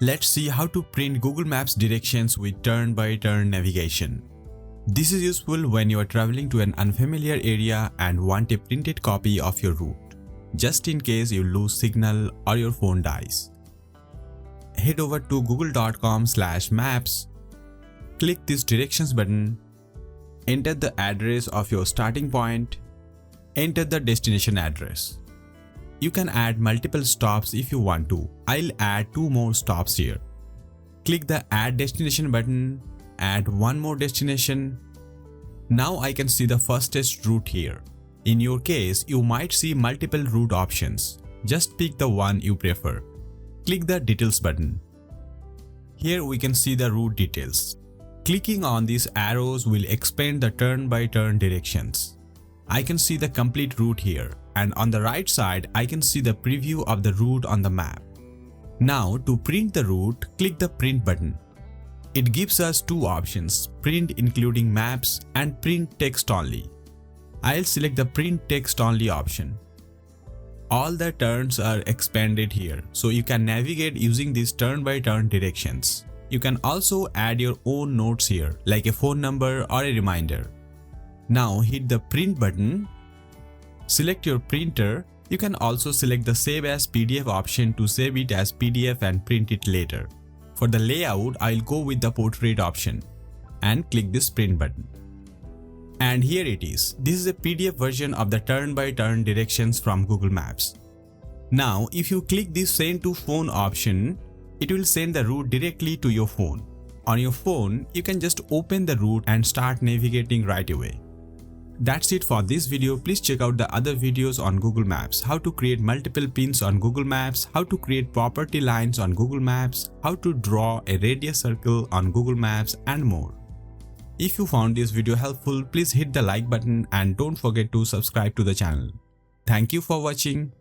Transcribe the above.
Let's see how to print Google Maps directions with turn-by-turn navigation. This is useful when you are traveling to an unfamiliar area and want a printed copy of your route, just in case you lose signal or your phone dies. Head over to google.com/maps, click this directions button, enter the address of your starting point, enter the destination address. You can add multiple stops if you want to. I'll add 2 more stops here. Click the Add Destination button, add 1 more destination. Now I can see the fastest route here. In your case, you might see multiple route options. Just pick the one you prefer. Click the Details button. Here we can see the route details. Clicking on these arrows will expand the turn-by-turn directions. I can see the complete route here, and on the right side I can see the preview of the route on the map. Now to print the route, click the Print button. It gives us 2 options, Print including maps and Print text only. I'll select the Print text only option. All the turns are expanded here, so you can navigate using these turn-by-turn directions. You can also add your own notes here, like a phone number or a reminder. Now hit the Print button. Select your printer. You can also select the Save as PDF option to save it as PDF and print it later. For the layout, I'll go with the Portrait option and click this Print button. And here it is. This is a PDF version of the turn-by-turn directions from Google Maps. Now, if you click this Send to Phone option, it will send the route directly to your phone. On your phone, you can just open the route and start navigating right away. That's it for this video. Please check out the other videos on Google Maps, how to create multiple pins on Google Maps, how to create property lines on Google Maps, how to draw a radius circle on Google Maps, and more. If you found this video helpful, please hit the like button and don't forget to subscribe to the channel. Thank you for watching.